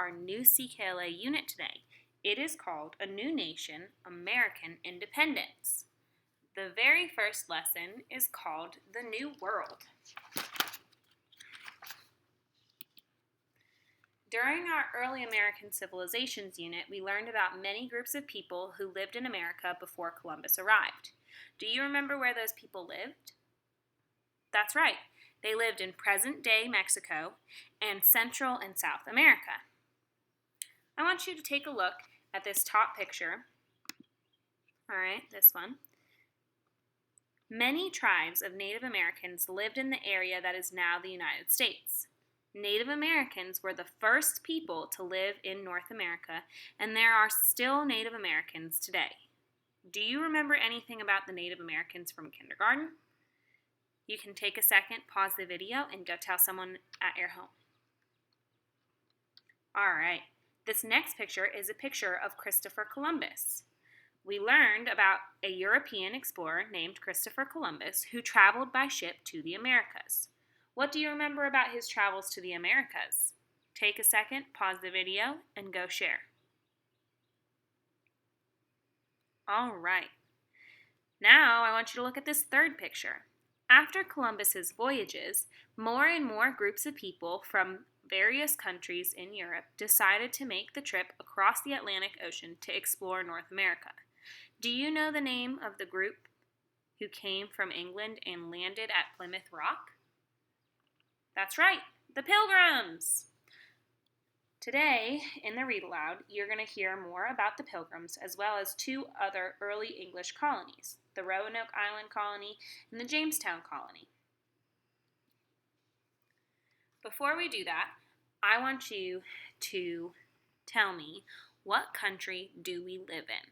our new CKLA unit today. It is called A New Nation, American Independence. The very first lesson is called The New World. During our Early American Civilizations unit, we learned about many groups of people who lived in America before Columbus arrived. Do you remember where those people lived? That's right. They lived in present-day Mexico and Central and South America. I want you to take a look at this top picture. All right, this one. Many tribes of Native Americans lived in the area that is now the United States. Native Americans were the first people to live in North America, and there are still Native Americans today. Do you remember anything about the Native Americans from kindergarten? You can take a second, pause the video, and go tell someone at your home. All right, this next picture is a picture of Christopher Columbus. We learned about a European explorer named Christopher Columbus who traveled by ship to the Americas. What do you remember about his travels to the Americas? Take a second, pause the video, and go share. All right. Now I want you to look at this third picture. After Columbus's voyages, more and more groups of people from various countries in Europe decided to make the trip across the Atlantic Ocean to explore North America. Do you know the name of the group who came from England and landed at Plymouth Rock? That's right, the Pilgrims! Today, in the Read Aloud, you're going to hear more about the Pilgrims as well as two other early English colonies, the Roanoke Island Colony and the Jamestown Colony. Before we do that, I want you to tell me, what country do we live in?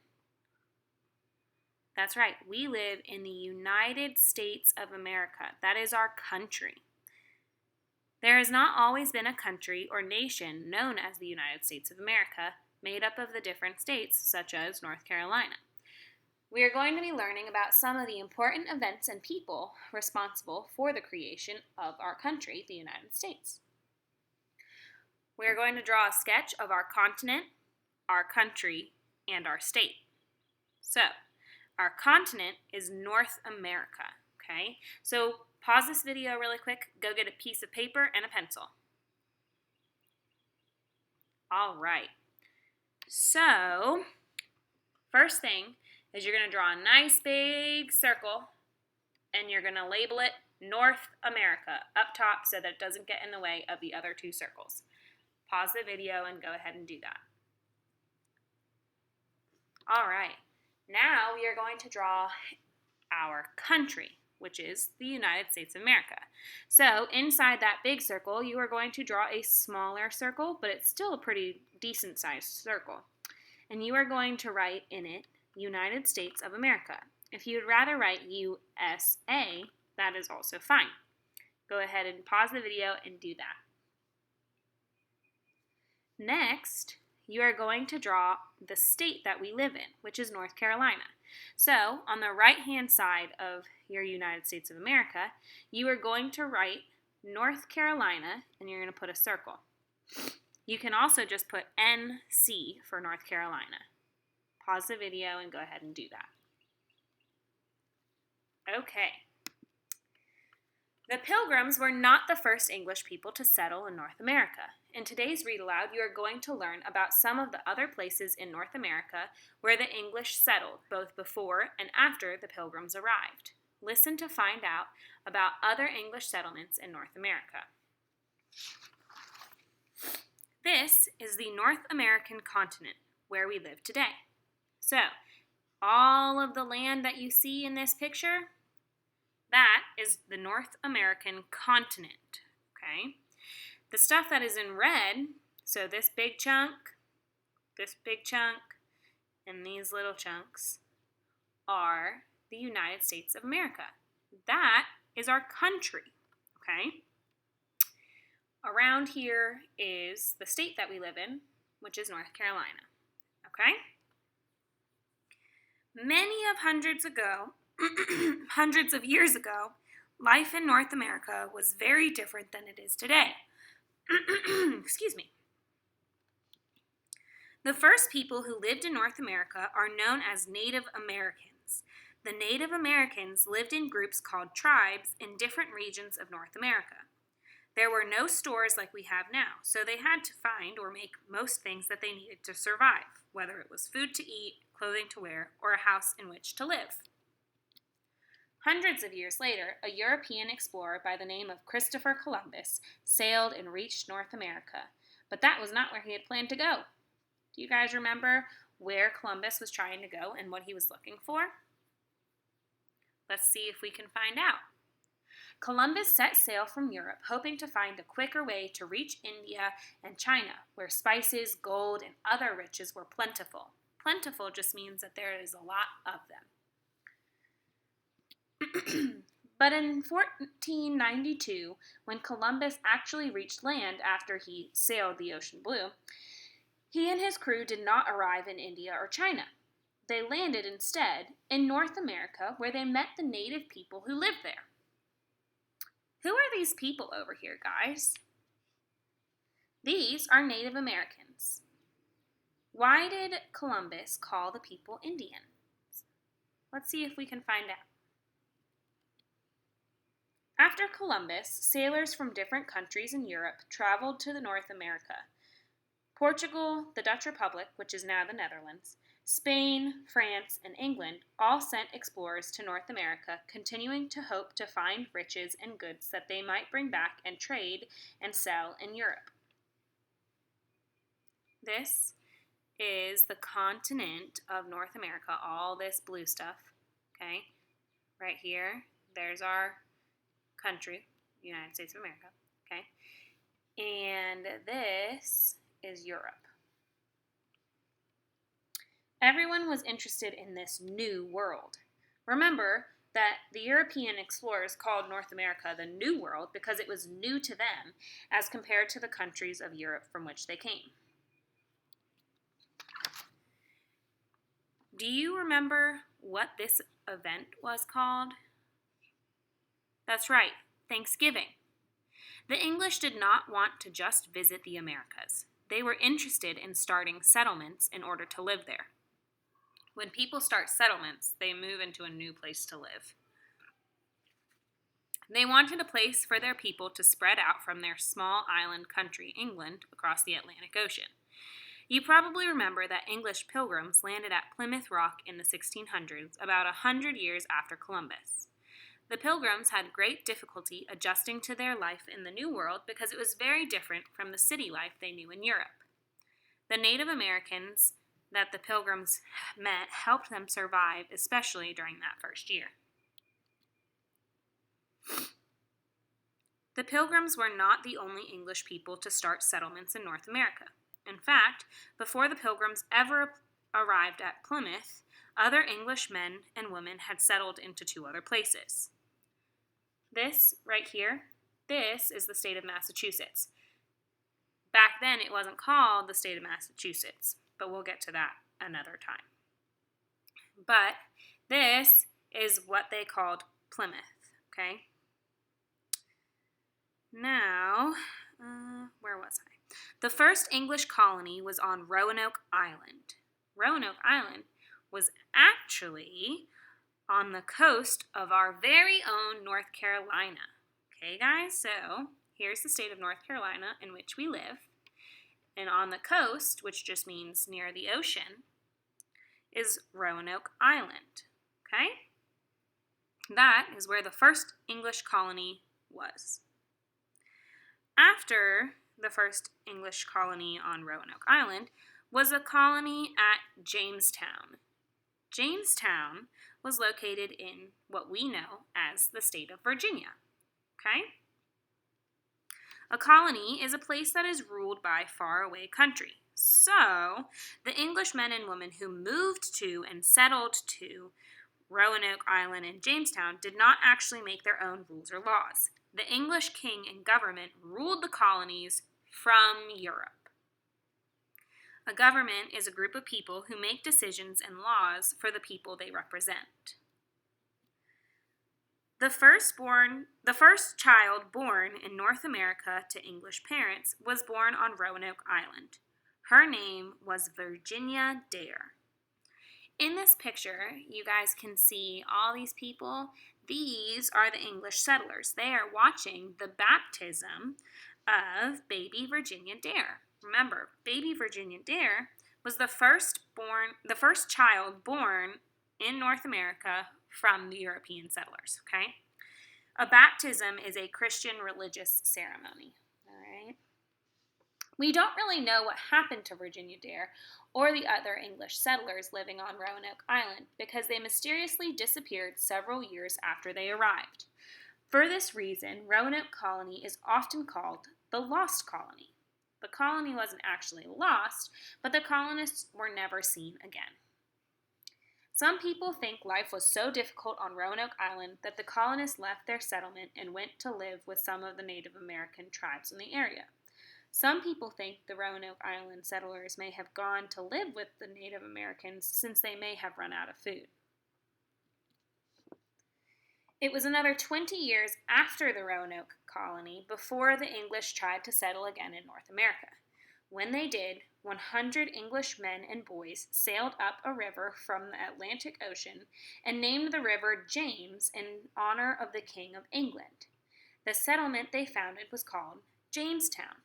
That's right, we live in the United States of America. That is our country. There has not always been a country or nation known as the United States of America, made up of the different states, such as North Carolina. We are going to be learning about some of the important events and people responsible for the creation of our country, the United States. We are going to draw a sketch of our continent, our country, and our state. So, our continent is North America, okay? So, pause this video really quick, go get a piece of paper and a pencil. All right. So, first thing is you're going to draw a nice big circle and you're going to label it North America up top so that it doesn't get in the way of the other two circles. Pause the video and go ahead and do that. All right. Now we are going to draw our country, which is the United States of America. So inside that big circle, you are going to draw a smaller circle, but it's still a pretty decent sized circle. And you are going to write in it United States of America. If you would rather write USA, that is also fine. Go ahead and pause the video and do that. Next, you are going to draw the state that we live in, which is North Carolina. So, on the right-hand side of your United States of America, you are going to write North Carolina, and you're going to put a circle. You can also just put NC for North Carolina. Pause the video and go ahead and do that. Okay. The Pilgrims were not the first English people to settle in North America. In today's Read Aloud, you are going to learn about some of the other places in North America where the English settled, both before and after the Pilgrims arrived. Listen to find out about other English settlements in North America. This is the North American continent, where we live today. So, all of the land that you see in this picture, that is the North American continent, okay? The stuff that is in red, so this big chunk, and these little chunks, are the United States of America. That is our country, okay? Around here is the state that we live in, which is North Carolina, okay? Hundreds of years ago, life in North America was very different than it is today. Excuse me. The first people who lived in North America are known as Native Americans. The Native Americans lived in groups called tribes in different regions of North America. There were no stores like we have now, so they had to find or make most things that they needed to survive, whether it was food to eat, clothing to wear, or a house in which to live. Hundreds of years later, a European explorer by the name of Christopher Columbus sailed and reached North America, but that was not where he had planned to go. Do you guys remember where Columbus was trying to go and what he was looking for? Let's see if we can find out. Columbus set sail from Europe, hoping to find a quicker way to reach India and China, where spices, gold, and other riches were plentiful. Plentiful just means that there is a lot of them. But in 1492, when Columbus actually reached land after he sailed the ocean blue, he and his crew did not arrive in India or China. They landed instead in North America, where they met the native people who lived there. Who are these people over here, guys? These are Native Americans. Why did Columbus call the people Indians? Let's see if we can find out. After Columbus, sailors from different countries in Europe traveled to North America. Portugal, the Dutch Republic, which is now the Netherlands, Spain, France, and England all sent explorers to North America, continuing to hope to find riches and goods that they might bring back and trade and sell in Europe. This is the continent of North America, all this blue stuff, okay? Right here, there's our country, United States of America, okay? And this is Europe. Everyone was interested in this new world. Remember that the European explorers called North America the New World because it was new to them as compared to the countries of Europe from which they came. Do you remember what this event was called? That's right, Thanksgiving. The English did not want to just visit the Americas. They were interested in starting settlements in order to live there. When people start settlements, they move into a new place to live. They wanted a place for their people to spread out from their small island country, England, across the Atlantic Ocean. You probably remember that English pilgrims landed at Plymouth Rock in the 1600s, about 100 years after Columbus. The pilgrims had great difficulty adjusting to their life in the New World because it was very different from the city life they knew in Europe. The Native Americans that the pilgrims met helped them survive, especially during that first year. The Pilgrims were not the only English people to start settlements in North America. In fact, before the Pilgrims ever arrived at Plymouth, other English men and women had settled into 2 other places. This right here, this is the state of Massachusetts. Back then, it wasn't called the state of Massachusetts, but we'll get to that another time. But this is what they called Plymouth, okay? Now, where was I? The first English colony was on Roanoke Island. Roanoke Island was actually on the coast of our very own North Carolina. Okay, guys, so here's the state of North Carolina in which we live. And on the coast, which just means near the ocean, is Roanoke Island. Okay? That is where the first English colony was. After the first English colony on Roanoke Island was a colony at Jamestown. Jamestown was located in what we know as the state of Virginia. Okay? A colony is a place that is ruled by faraway country. So, the English men and women who moved to and settled to Roanoke Island and Jamestown did not actually make their own rules or laws. The English king and government ruled the colonies from Europe. A government is a group of people who make decisions and laws for the people they represent. The first child born in North America to English parents was born on Roanoke Island. Her name was Virginia Dare. In this picture, you guys can see all these people. These are the English settlers. They are watching the baptism of baby Virginia Dare. Remember, baby Virginia Dare was the first child born in North America from the European settlers, okay? A baptism is a Christian religious ceremony, all right? We don't really know what happened to Virginia Dare or the other English settlers living on Roanoke Island because they mysteriously disappeared several years after they arrived. For this reason, Roanoke Colony is often called the Lost Colony. The colony wasn't actually lost, but the colonists were never seen again. Some people think life was so difficult on Roanoke Island that the colonists left their settlement and went to live with some of the Native American tribes in the area. Some people think the Roanoke Island settlers may have gone to live with the Native Americans since they may have run out of food. It was another 20 years after the Roanoke colony before the English tried to settle again in North America. When they did, 100 English men and boys sailed up a river from the Atlantic Ocean and named the river James in honor of the King of England. The settlement they founded was called Jamestown.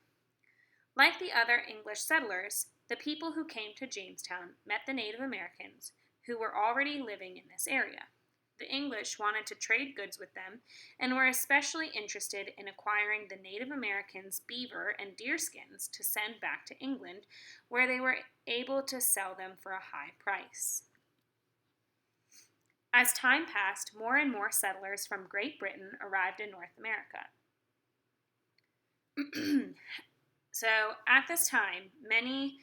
Like the other English settlers, the people who came to Jamestown met the Native Americans who were already living in this area. The English wanted to trade goods with them and were especially interested in acquiring the Native Americans' beaver and deer skins to send back to England, where they were able to sell them for a high price. As time passed, more and more settlers from Great Britain arrived in North America. So, at this time, many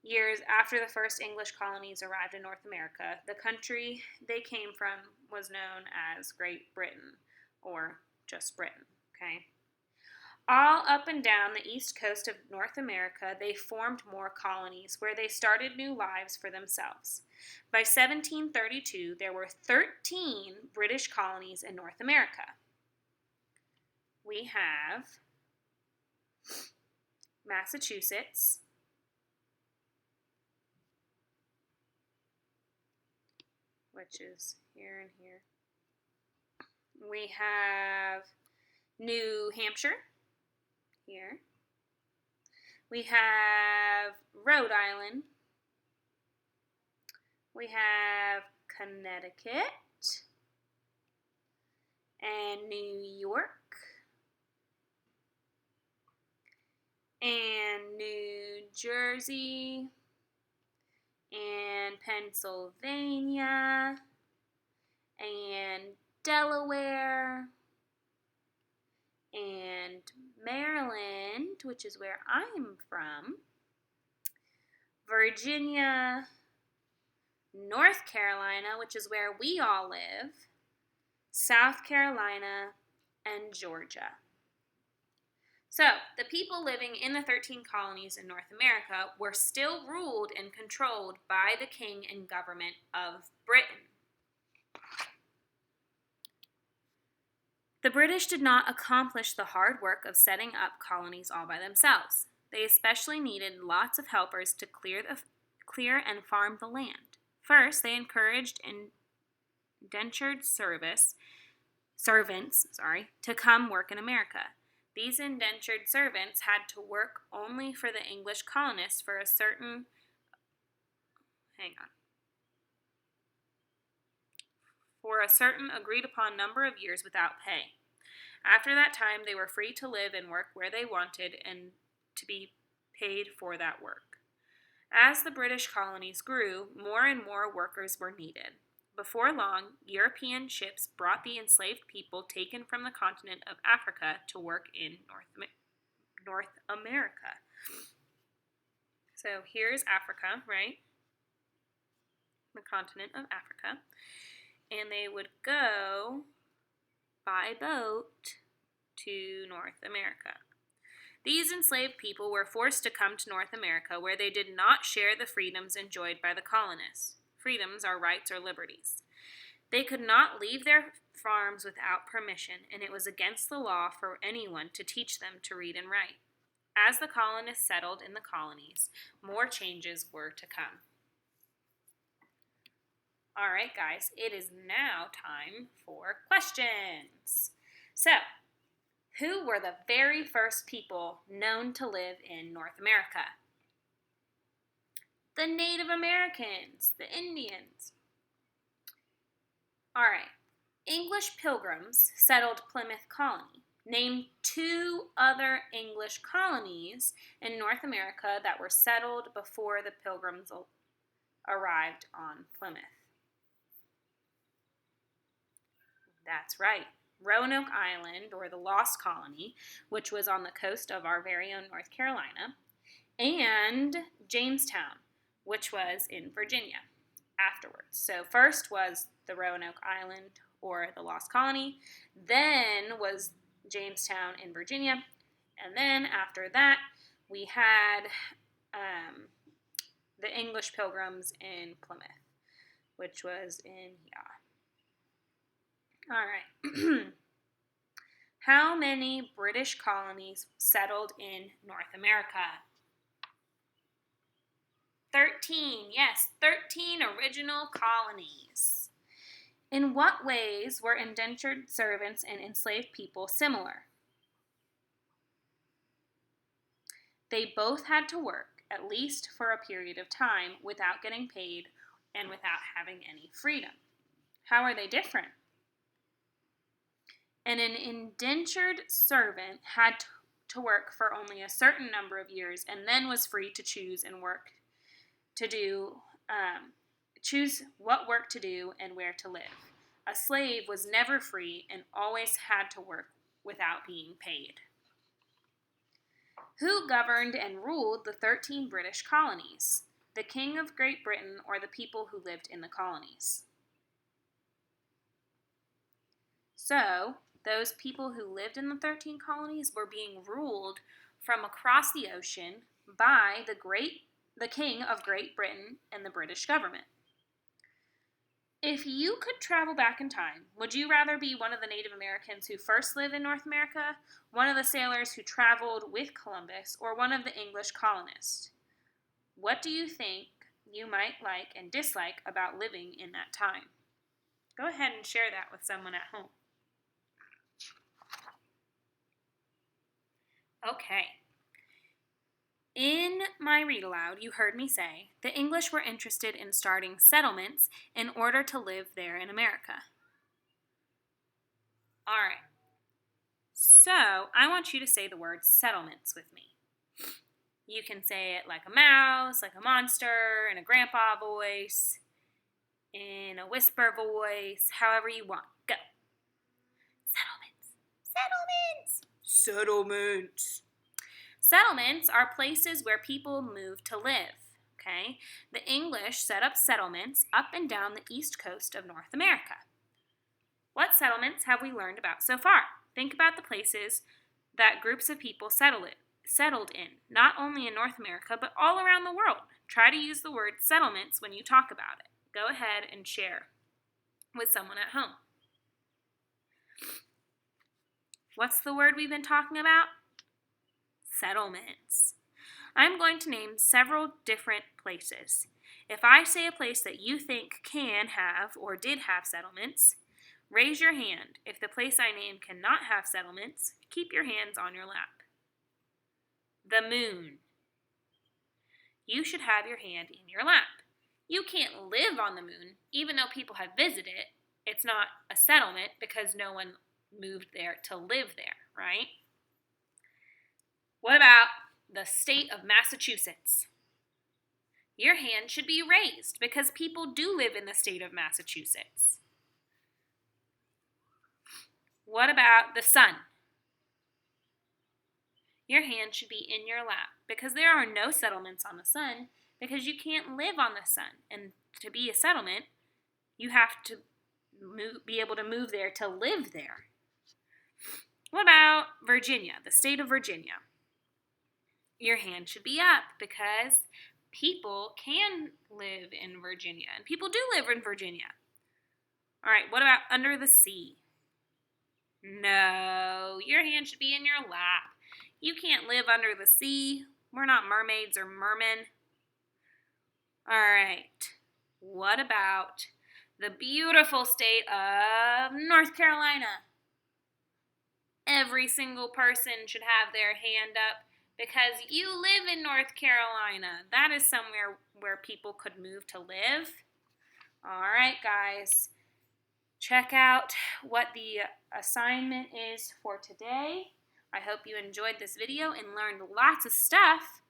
years after the first English colonies arrived in North America, the country they came from was known as Great Britain, or just Britain, okay? All up and down the east coast of North America, they formed more colonies where they started new lives for themselves. By 1732, there were 13 British colonies in North America. We have Massachusetts, which is here and here. We have New Hampshire, here. We have Rhode Island. We have Connecticut and New York and New Jersey and Pennsylvania and Delaware and Maryland, which is where I'm from, Virginia, North Carolina, which is where we all live, South Carolina, and Georgia. So, the people living in the 13 colonies in North America were still ruled and controlled by the king and government of Britain. The British did not accomplish the hard work of setting up colonies all by themselves. They especially needed lots of helpers to clear and farm the land. First, they encouraged indentured servants to come work in America. These indentured servants had to work only for the English colonists for a certain agreed upon number of years without pay. After that time, they were free to live and work where they wanted and to be paid for that work. As the British colonies grew, more and more workers were needed. Before long, European ships brought the enslaved people taken from the continent of Africa to work in North America. So here's Africa, right? The continent of Africa. And they would go by boat to North America. These enslaved people were forced to come to North America, where they did not share the freedoms enjoyed by the colonists. Freedoms are rights or liberties. They could not leave their farms without permission, and it was against the law for anyone to teach them to read and write. As the colonists settled in the colonies, more changes were to come. All right, guys, it is now time for questions. So, who were the very first people known to live in North America? The Native Americans, the Indians. All right, English pilgrims settled Plymouth Colony. Name 2 other English colonies in North America that were settled before the pilgrims arrived on Plymouth. That's right. Roanoke Island, or the Lost Colony, which was on the coast of our very own North Carolina, and Jamestown, which was in Virginia afterwards. So first was the Roanoke Island, or the Lost Colony, then was Jamestown in Virginia, and then after that we had the English Pilgrims in Plymouth, which was in All right. How many British colonies settled in North America? 13. Yes, 13 original colonies. In what ways were indentured servants and enslaved people similar? They both had to work, at least for a period of time, without getting paid and without having any freedom. How are they different? And an indentured servant had to work for only a certain number of years and then was free to choose what work to do and where to live. A slave was never free and always had to work without being paid. Who governed and ruled the 13 British colonies? The King of Great Britain or the people who lived in the colonies? So, those people who lived in the 13 colonies were being ruled from across the ocean by the King of Great Britain and the British government. If you could travel back in time, would you rather be one of the Native Americans who first lived in North America, one of the sailors who traveled with Columbus, or one of the English colonists? What do you think you might like and dislike about living in that time? Go ahead and share that with someone at home. Okay. In my read aloud, you heard me say, the English were interested in starting settlements in order to live there in America. All right. So, I want you to say the word settlements with me. You can say it like a mouse, like a monster, in a grandpa voice, in a whisper voice, however you want. Go. Settlements. Settlements. Settlements are places where people move to live, okay? The English set up settlements up and down the east coast of North America. What settlements have we learned about so far? Think about the places that groups of people settled in, not only in North America, but all around the world. Try to use the word settlements when you talk about it. Go ahead and share with someone at home. What's the word we've been talking about? Settlements. I'm going to name several different places. If I say a place that you think can have or did have settlements, raise your hand. If the place I name cannot have settlements, keep your hands on your lap. The moon. You should have your hand in your lap. You can't live on the moon, even though people have visited it. It's not a settlement because no one moved there to live there, right? What about the state of Massachusetts? Your hand should be raised because people do live in the state of Massachusetts. What about the sun? Your hand should be in your lap because there are no settlements on the sun because you can't live on the sun. And to be a settlement, you have to be able to move there to live there. What about Virginia, the state of Virginia? Your hand should be up because people can live in Virginia, and people do live in Virginia. All right, what about under the sea? No, your hand should be in your lap. You can't live under the sea. We're not mermaids or mermen. All right. What about the beautiful state of North Carolina? Every single person should have their hand up because you live in North Carolina. That is somewhere where people could move to live. All right, guys. Check out what the assignment is for today. I hope you enjoyed this video and learned lots of stuff.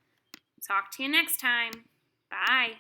Talk to you next time. Bye.